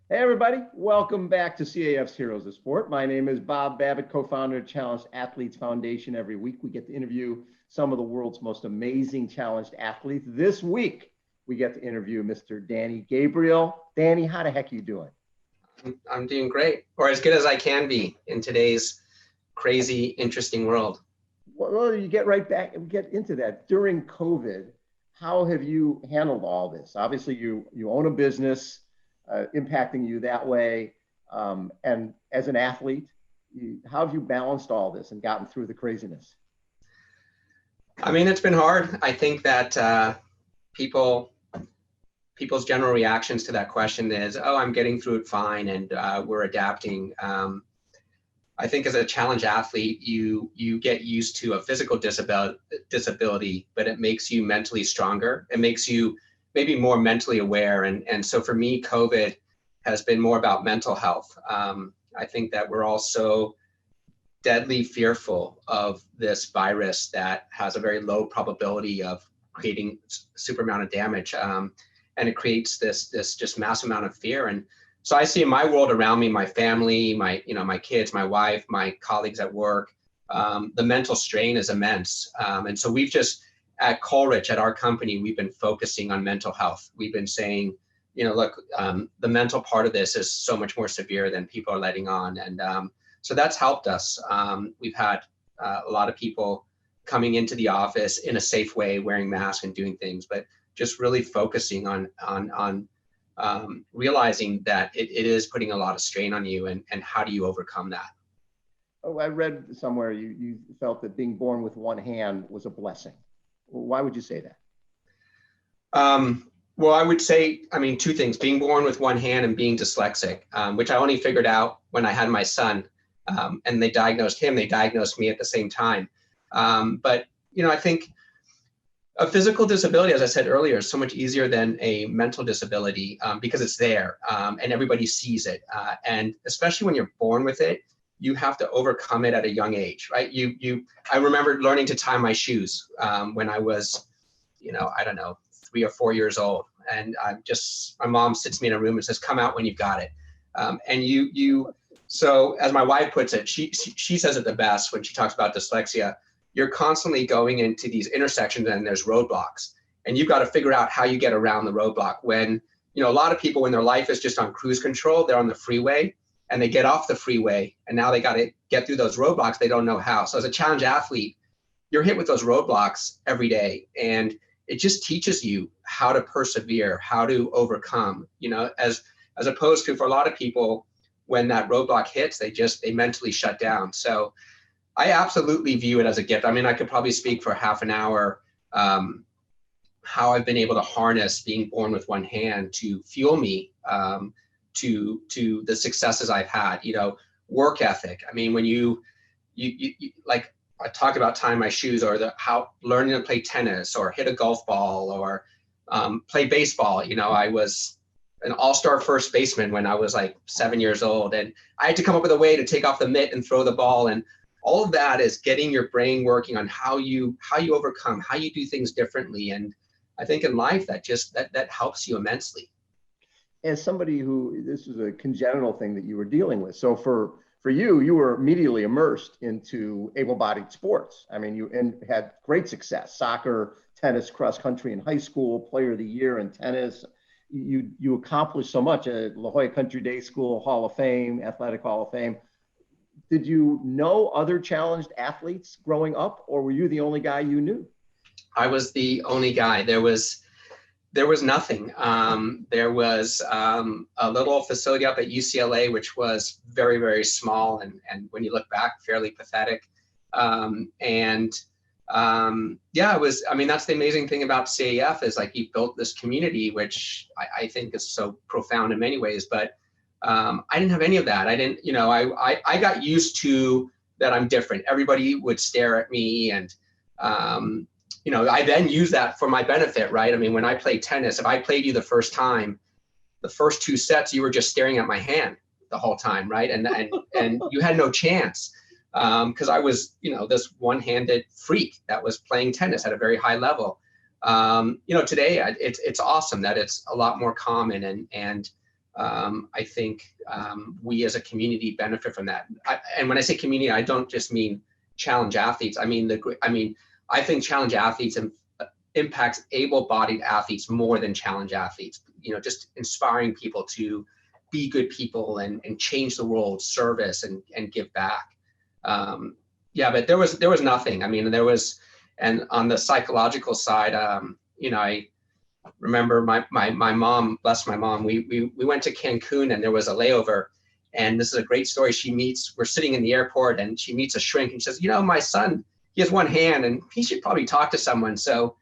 Hey everybody, welcome back to CAF's Heroes of Sport. My name is Bob Babbitt, co-founder of Challenged Athletes Foundation. Every week we get to interview some of the world's most amazing challenged athletes. This week we get to interview Mr. Danny Gabriel. Danny, how the heck are you doing? I'm doing great, or as good as I can be in today's crazy, interesting world. Well, you get right back and get into that. During COVID, how have you handled all this? Obviously, you own a business. Impacting you that way. And as an athlete, how have you balanced all this and gotten through the craziness? I mean, it's been hard. I think that people's general reactions to that question is, oh, I'm getting through it fine and we're adapting. I think as a challenge athlete, you get used to a physical disability, but it makes you mentally stronger. It makes you maybe more mentally aware. And so for me, COVID has been more about mental health. I think that we're all so deadly fearful of this virus that has a very low probability of creating super amount of damage. And it creates this just massive amount of fear. And so I see in my world around me, my family, my kids, my wife, my colleagues at work, the mental strain is immense. And so we've just, at ColRich, at our company, we've been focusing on mental health. We've been saying, look, the mental part of this is so much more severe than people are letting on. And so that's helped us. We've had a lot of people coming into the office in a safe way, wearing masks and doing things, but just really focusing on realizing that it is putting a lot of strain on you, and how do you overcome that? Oh, I read somewhere you felt that being born with one hand was a blessing. Why would you say that? Well, I would say, two things: being born with one hand and being dyslexic, which I only figured out when I had my son, and they diagnosed him. They diagnosed me at the same time. But I think a physical disability, as I said earlier, is so much easier than a mental disability because it's there and everybody sees it. And especially when you're born with it, you have to overcome it at a young age, right? I remember learning to tie my shoes when I was, I don't know, 3 or 4 years old. And my mom sits me in a room and says, come out when you've got it. So as my wife puts it, she says it the best when she talks about dyslexia: you're constantly going into these intersections and there's roadblocks, and you've got to figure out how you get around the roadblock. When, a lot of people, when their life is just on cruise control, they're on the freeway, and they get off the freeway, and now they got to get through those roadblocks. They don't know how. So as a challenge athlete, you're hit with those roadblocks every day, and it just teaches you how to persevere, how to overcome, as opposed to, for a lot of people, when that roadblock hits, they mentally shut down. So I absolutely view it as a gift. I could probably speak for half an hour how I've been able to harness being born with one hand to fuel me to the successes I've had. Work ethic. When you like, I talk about tying my shoes, or how learning to play tennis or hit a golf ball or play baseball. I was an all-star first baseman when I was like 7 years old, and I had to come up with a way to take off the mitt and throw the ball. And all of that is getting your brain working on how you overcome, how you do things differently. And I think in life that helps you immensely. As somebody who, this is a congenital thing that you were dealing with. So for you were immediately immersed into able-bodied sports. You had great success: soccer, tennis, cross country in high school, player of the year in tennis. You accomplished so much at La Jolla Country Day School, Hall of Fame, Athletic Hall of Fame. Did you know other challenged athletes growing up, or were you the only guy you knew? I was the only guy. There was nothing. There was a little facility up at UCLA, which was very, very small, and when you look back, fairly pathetic. It was, that's the amazing thing about CAF, is like, you built this community, which I think is so profound in many ways, but I didn't have any of that. I didn't, I got used to that I'm different. Everybody would stare at me, and I then use that for my benefit, right? When I played tennis, if I played you the first time, the first 2 sets, you were just staring at my hand the whole time, right? And you had no chance. Because I was, this one-handed freak that was playing tennis at a very high level. Today it's awesome that it's a lot more common, and I think we as a community benefit from that. And when I say community, I don't just mean challenge athletes. I mean, I think challenge athletes impacts able-bodied athletes more than challenge athletes. You know, just inspiring people to be good people and change the world, service and give back. Yeah, but there was nothing. I mean, and on the psychological side, you know, I remember my mom, bless my mom, we went to Cancun and there was a layover, and this is a great story. We're sitting in the airport and she meets a shrink and she says, you know, my son, he has one hand and he should probably talk to someone. So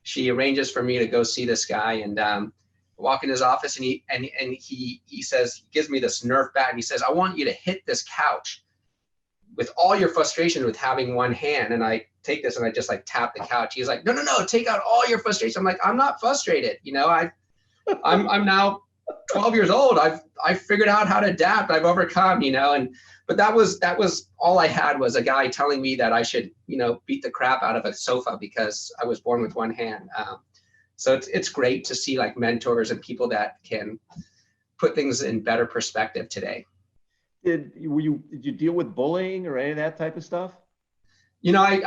she arranges for me to go see this guy, and walk in his office, and he says, he gives me this Nerf bat and he says, I want you to hit this couch with all your frustration with having one hand. And I take this and I just like tap the couch. He's like, no, take out all your frustration. I'm like, I'm not frustrated. You know, I'm now 12 years old. I've figured out how to adapt. I've overcome, you know, but that was all I had, was a guy telling me that I should, you know, beat the crap out of a sofa because I was born with one hand. So it's great to see like mentors and people that can put things in better perspective today. Did you deal with bullying or any of that type of stuff? You know,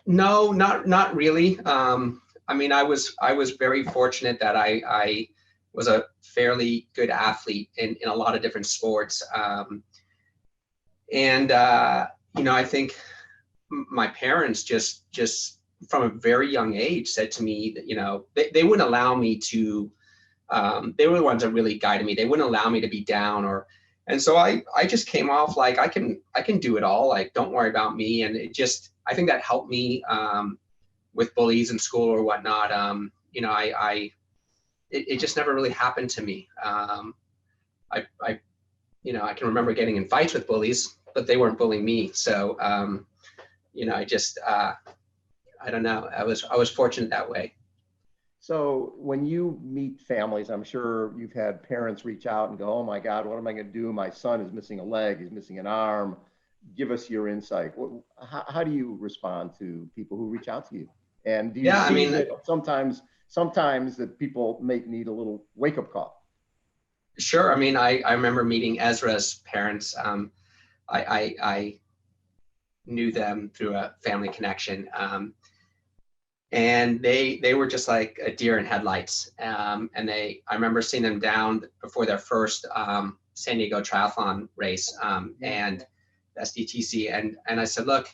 no, not really. I mean, I was very fortunate that I was a fairly good athlete in a lot of different sports. You know, I think my parents just from a very young age said to me that, you know, they wouldn't allow me to, they were the ones that really guided me. They wouldn't allow me to be down and so I just came off like, I can do it all. Like, don't worry about me. And I think that helped me with bullies in school or whatnot. You know, it just never really happened to me. You know, I can remember getting in fights with bullies, but they weren't bullying me. So, you know, I don't know. I was fortunate that way. So when you meet families, I'm sure you've had parents reach out and go, oh my God, what am I going to do? My son is missing a leg, he's missing an arm. Give us your insight. How do you respond to people who reach out to you? And do you see that sometimes that people may need a little wake-up call? Sure. I mean, I remember meeting Ezra's parents. I knew them through a family connection. And they were just like a deer in headlights. And I remember seeing them down before their first San Diego Triathlon race, and SDTC. And I said, look,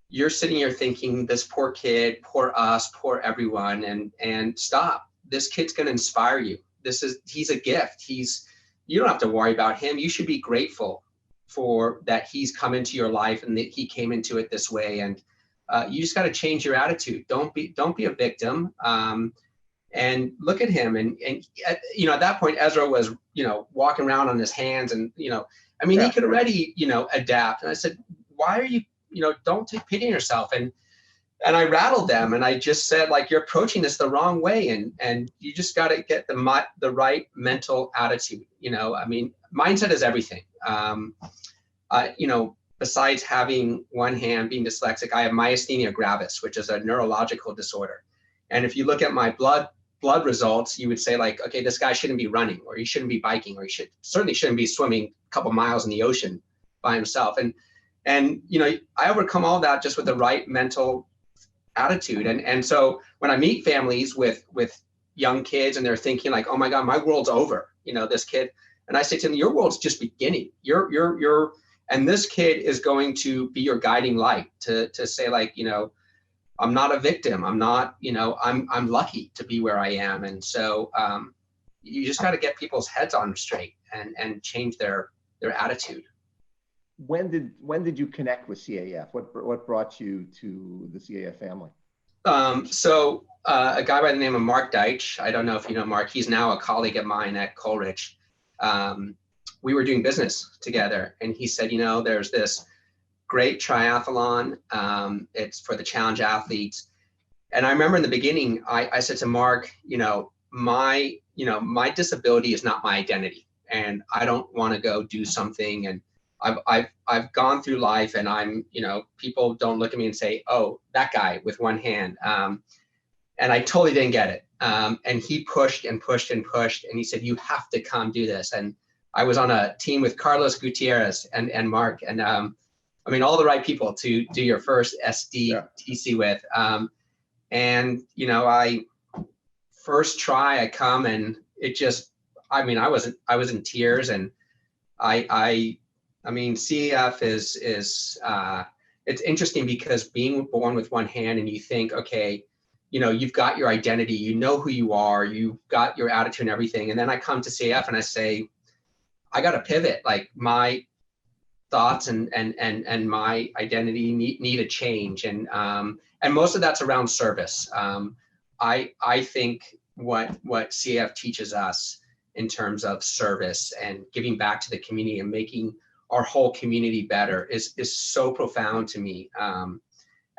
you're sitting here thinking this poor kid, poor us, poor everyone, and stop. This kid's going to inspire you. He's a gift. You don't have to worry about him. You should be grateful for that he's come into your life and that he came into it this way. And you just got to change your attitude. Don't be a victim. And look at him. And you know, at that point, Ezra was, you know, walking around on his hands, and, you know, I mean, he could already, you know, adapt. And I said, why are you, you know, don't take pity on yourself. And I rattled them, and I just said, like, you're approaching this the wrong way, and you just got to get the right mental attitude. You know, I mean, mindset is everything. You know, besides having one hand, being dyslexic, I have myasthenia gravis, which is a neurological disorder. And if you look at my blood results, you would say, like, okay, this guy shouldn't be running, or he shouldn't be biking, or he certainly shouldn't be swimming a couple miles in the ocean by himself. And you know, I overcome all that just with the right mental attitude. And so when I meet families with young kids and they're thinking like, oh my God, my world's over, you know, this kid, and I say to them, your world's just beginning. And this kid is going to be your guiding light to say, like, you know, I'm not a victim. I'm not, you know, I'm lucky to be where I am. And so you just got to get people's heads on straight and change their attitude. When did you connect with CAF? What brought you to the CAF family? So a guy by the name of Mark Deitch, I don't know if you know Mark, he's now a colleague of mine at ColRich. We were doing business together, and he said, you know, there's this great triathlon. It's for the challenge athletes. And I remember in the beginning, I said to Mark, you know, my disability is not my identity, and I don't want to go do something. And I've gone through life, and I'm, you know, people don't look at me and say, oh, that guy with one hand. And I totally didn't get it. And he pushed and pushed and pushed, and he said, you have to come do this. And I was on a team with Carlos Gutierrez and Mark, and I mean, all the right people to do your first SDTC with. And, you know, I first try, I come, and it just, I mean, I was in tears. And I mean, CAF is it's interesting because being born with one hand, and you think, okay, you know, you've got your identity, you know who you are, you've got your attitude and everything. And then I come to CAF and I say, I got to pivot. Like, my thoughts and my identity need a change. And most of that's around service. I think what CAF teaches us in terms of service and giving back to the community and making our whole community better is so profound to me.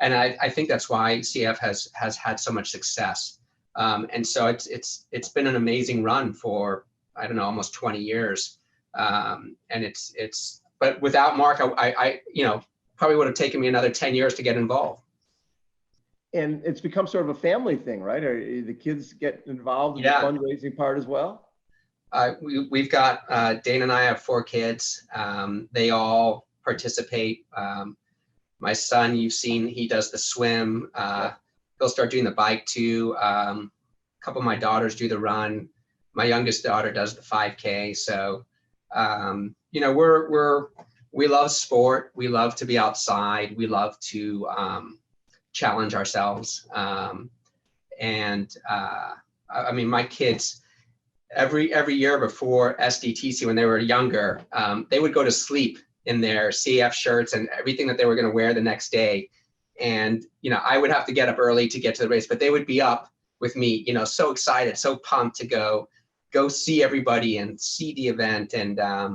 And I think that's why CAF has had so much success. And so it's been an amazing run for, I don't know, almost 20 years. And but without Mark, I you know, probably would have taken me another 10 years to get involved. And it's become sort of a family thing, right? Are the kids get involved in the fundraising part as well? We've got, Dana and I have 4 kids. They all participate. My son, you've seen, he does the swim. He'll start doing the bike too. A couple of my daughters do the run. My youngest daughter does the 5K. So, you know, we love sport. We love to be outside. We love to challenge ourselves. I mean, my kids, every year before SDTC, when they were younger, they would go to sleep in their CAF shirts and everything that they were going to wear the next day. And, you know, I would have to get up early to get to the race, but they would be up with me, you know, so excited, so pumped to go see everybody and see the event. And I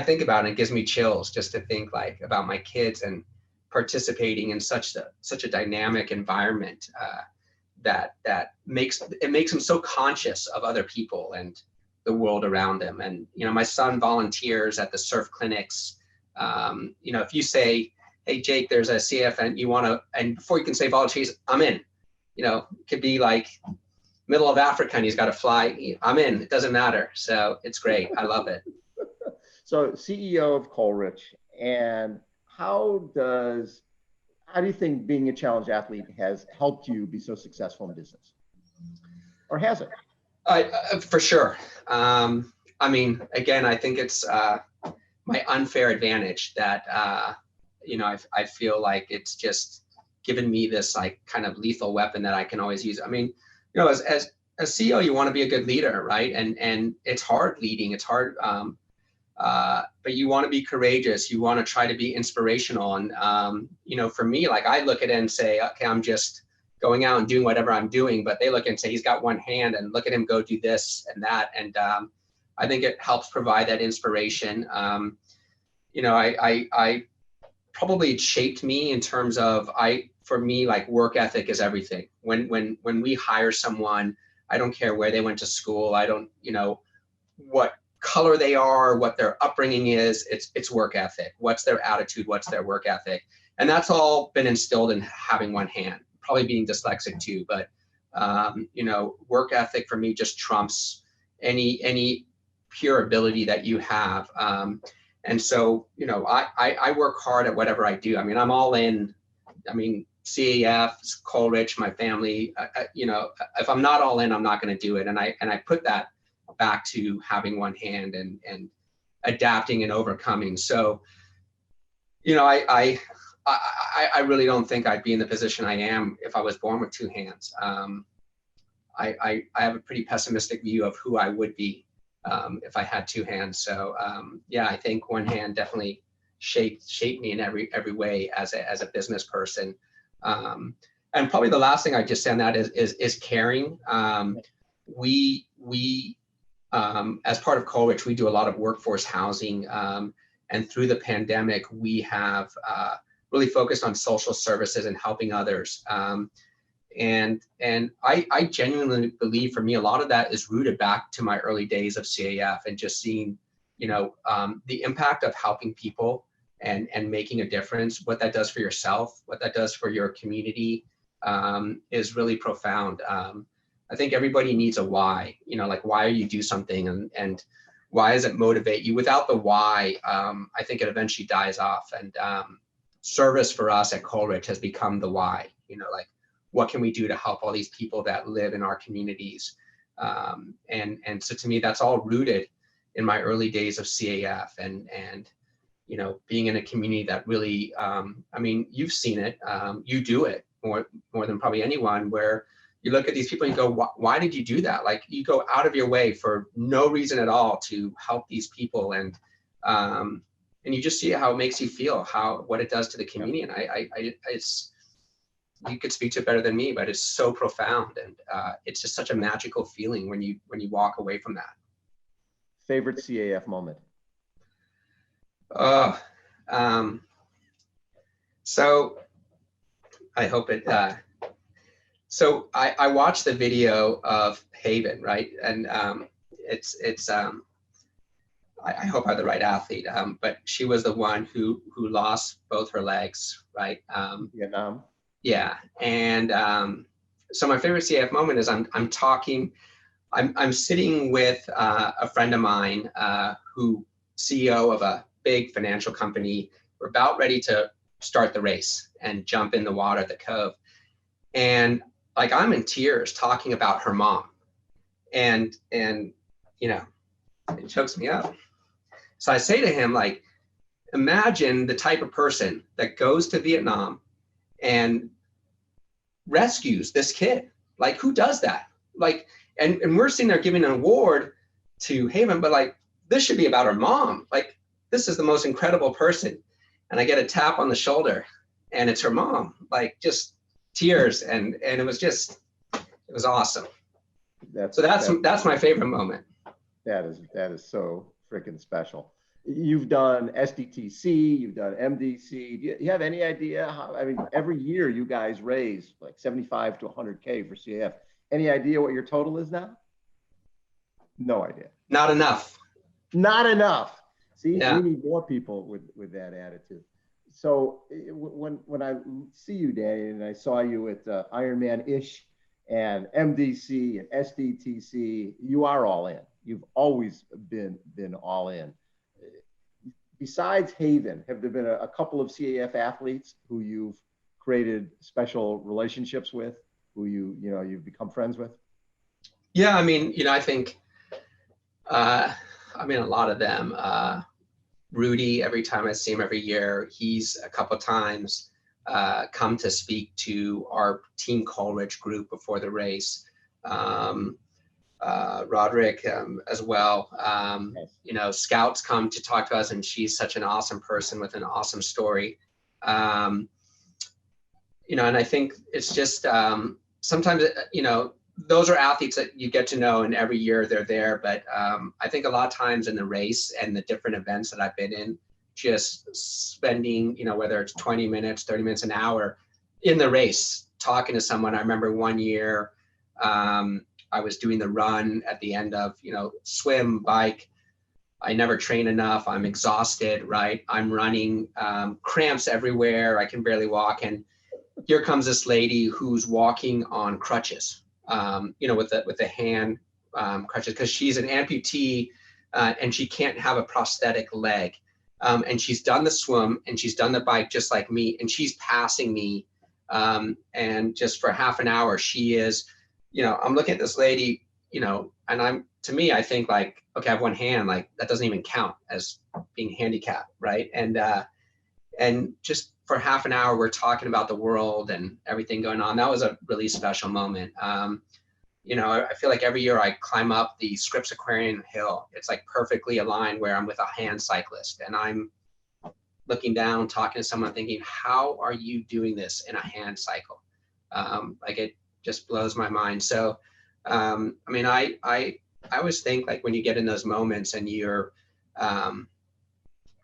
think about it, and it gives me chills just to think like about my kids and participating in such a dynamic environment that makes them so conscious of other people and the world around them. And, you know, my son volunteers at the surf clinics. You know, if you say, hey, Jake, there's a CAF and you want to, and before you can say volunteers, I'm in. You know, it could be like middle of Africa and he's got to fly. I'm in, it doesn't matter. So it's great. I love it. So CEO of ColRich, and how do you think being a challenge athlete has helped you be so successful in business? Or has it? For sure. I mean, again, I think it's my unfair advantage that, you know, I feel like it's just given me this like kind of lethal weapon that I can always use. I mean, you know, as a CEO, you want to be a good leader, right? And it's hard leading. It's hard. But you want to be courageous. You want to try to be inspirational. And, you know, for me, like I look at it and say, okay, I'm just going out and doing whatever I'm doing, but they look and say, he's got one hand and look at him go do this and that. And I think it helps provide that inspiration. You know, I probably it shaped me in terms of for me, like work ethic is everything. When we hire someone, I don't care where they went to school. I don't, you know, what color they are, what their upbringing is, it's work ethic. What's their attitude? What's their work ethic? And that's all been instilled in having one hand, probably being dyslexic too. But, you know, work ethic for me just trumps any pure ability that you have. And so, you know, I work hard at whatever I do. I mean, I'm all in. I mean, CAF, ColRich, my family, you know, if I'm not all in, I'm not going to do it. And I put that back to having one hand and adapting and overcoming. So, you know, I really don't think I'd be in the position I am if I was born with two hands. I have a pretty pessimistic view of who I would be if I had two hands. So yeah, I think one hand definitely shaped me in every way as a business person. And probably the last thing I just say on that is caring. We as part of ColRich, we do a lot of workforce housing. And through the pandemic, we have really focused on social services and helping others. And I genuinely believe, for me, a lot of that is rooted back to my early days of CAF and just seeing, you know, the impact of helping people and making a difference, what that does for yourself, what that does for your community. is really profound. I think everybody needs a why, like why you do something, and why does it motivate you? Without the why, I think it eventually dies off. And service for us at ColRich has become the why, like what can we do to help all these people that live in our communities? And so to me, that's all rooted in my early days of CAF and being in a community that really, I mean, you've seen it, you do it more than probably anyone, where you look at these people and you go, why did you do that? Like, you go out of your way for no reason at all to help these people. And you just see how it makes you feel, what it does to the community. And it's, you could speak to it better than me, but it's so profound. And it's just such a magical feeling when you walk away from that. Favorite CAF moment? So I hope it, so I watched the video of Haven, right? And I hope I'm the right athlete, but she was the one who lost both her legs, right? Vietnam. Yeah, and so my favorite CAF moment is I'm sitting with a friend of mine who CEO of a big financial company. We're about ready to start the race and jump in the water at the cove, and like I'm in tears talking about her mom, and it chokes me up. So I say to him, like, imagine the type of person that goes to Vietnam and rescues this kid. Like, who does that? Like, and we're sitting there giving an award to Haven, but like, this should be about her mom. Like, this is the most incredible person. And I get a tap on the shoulder and it's her mom, like just tears. And it was awesome. That's my favorite moment. That is so freaking special. You've done SDTC, you've done MDC. Do you have any idea how, I mean, every year you guys raise like 75 to 100K for CAF. Any idea what your total is now? No idea. Not enough. Not enough. See, yeah. We need more people with that attitude. So when I see you, Danny, and I saw you at Ironman-ish and MDC and SDTC, you are all in. You've always been all in. Besides Haven, have there been a couple of CAF athletes who you've created special relationships with, who you've become friends with? Yeah, I mean, I think, a lot of them. Rudy, every time I see him every year, he's a couple times come to speak to our Team ColRich group before the race. Roderick as well. Scouts come to talk to us, and she's such an awesome person with an awesome story. And I think it's just sometimes, those are athletes that you get to know, and every year they're there. But I think a lot of times in the race and the different events that I've been in, just spending, whether it's 20 minutes, 30 minutes, an hour in the race, talking to someone. I remember one year, I was doing the run at the end of, swim, bike. I never train enough. I'm exhausted, right? I'm running, cramps everywhere. I can barely walk. And here comes this lady who's walking on crutches, with the hand crutches, because she's an amputee and she can't have a prosthetic leg. And she's done the swim and she's done the bike just like me. And she's passing me. And just for half an hour, she is, I'm looking at this lady, and I think like, okay, I have one hand, like that doesn't even count as being handicapped, right? And just for half an hour, we're talking about the world and everything going on. That was a really special moment. I feel like every year I climb up the Scripps Aquarium Hill. It's like perfectly aligned where I'm with a hand cyclist, and I'm looking down, talking to someone, thinking, how are you doing this in a hand cycle? Like it just blows my mind. So, I always think like when you get in those moments and you're,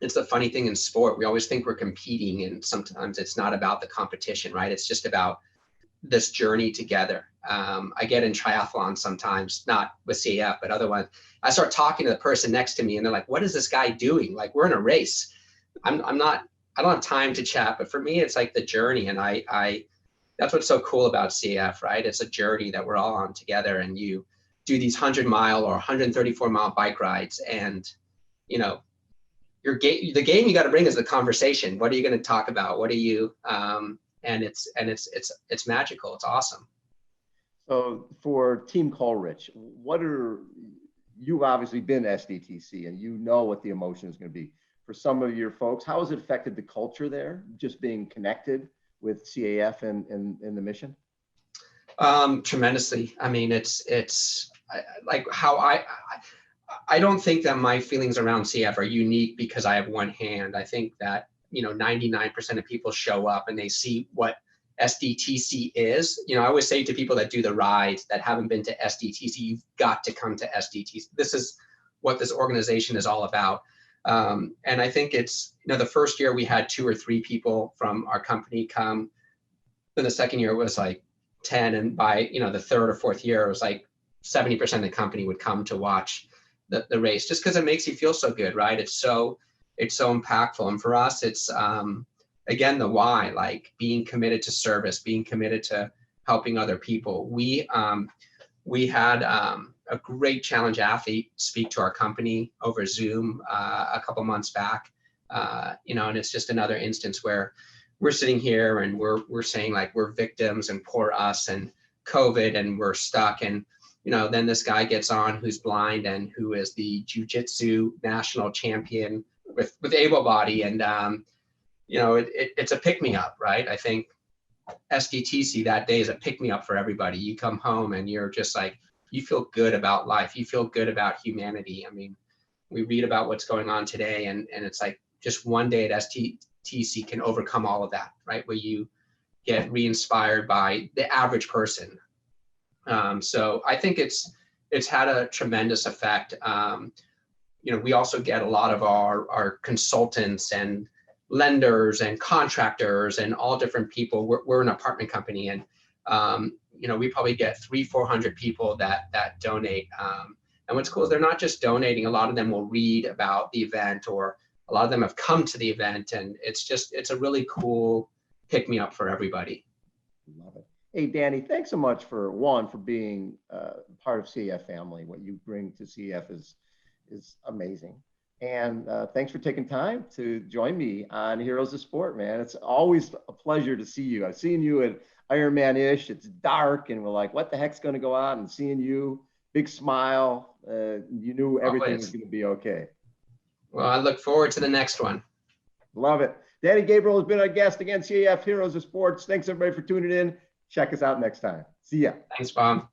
it's the funny thing in sport, we always think we're competing, and sometimes it's not about the competition, right? It's just about this journey together. I get in triathlon sometimes, not with CAF, but other ones. I start talking to the person next to me and they're like, what is this guy doing? Like, we're in a race. I don't have time to chat, but for me, it's like the journey. And that's what's so cool about CAF, right? It's a journey that we're all on together, and you do these 100-mile or 134-mile bike rides, and you know, the game you got to bring is the conversation. What are you going to talk about? What are you and it's magical. It's awesome. So for Team ColRich, you've obviously been SDTC and you know what the emotion is going to be. For some of your folks, how has it affected the culture there, just being connected with CAF and the mission? Tremendously. I mean, like how I don't think that my feelings around CF are unique because I have one hand. I think that, 99% of people show up and they see what SDTC is. I always say to people that do the rides that haven't been to SDTC, you've got to come to SDTC. This is what this organization is all about. And I think it's, the first year we had 2 or 3 people from our company come. Then the second year it was like 10. And by, the third or fourth year, it was like 70% of the company would come to watch the race, just because it makes you feel so good, right? It's so impactful. And for us, it's, again, the why, like being committed to service, being committed to helping other people. We had a great challenge athlete speak to our company over Zoom a couple months back, and it's just another instance where we're sitting here and we're saying like we're victims and poor us and COVID and we're stuck. And then this guy gets on who's blind and who is the jiu-jitsu national champion with able-body, and it's a pick-me-up, right? I think SDTC that day is a pick-me-up for everybody. You come home and you're just like, you feel good about life. You feel good about humanity. I mean, we read about what's going on today, and it's like just one day at SDTC can overcome all of that, right? Where you get re-inspired by the average person. So I think it's had a tremendous effect. We also get a lot of our consultants and lenders and contractors and all different people. We're an apartment company, and we probably get 300-400 people that donate. And what's cool is they're not just donating. A lot of them will read about the event, or a lot of them have come to the event, and it's a really cool pick me up for everybody. Love it. Hey, Danny, thanks so much for being part of CAF family. What you bring to CAF is amazing. And thanks for taking time to join me on Heroes of Sport, man. It's always a pleasure to see you. I've seen you at Ironman-ish. It's dark, and we're like, what the heck's going to go on? And seeing you, big smile. You knew everything was going to be okay. Well, I look forward to the next one. Love it. Danny Gabriel has been our guest again, CAF Heroes of Sports. Thanks, everybody, for tuning in. Check us out next time. See ya. Thanks, Bob.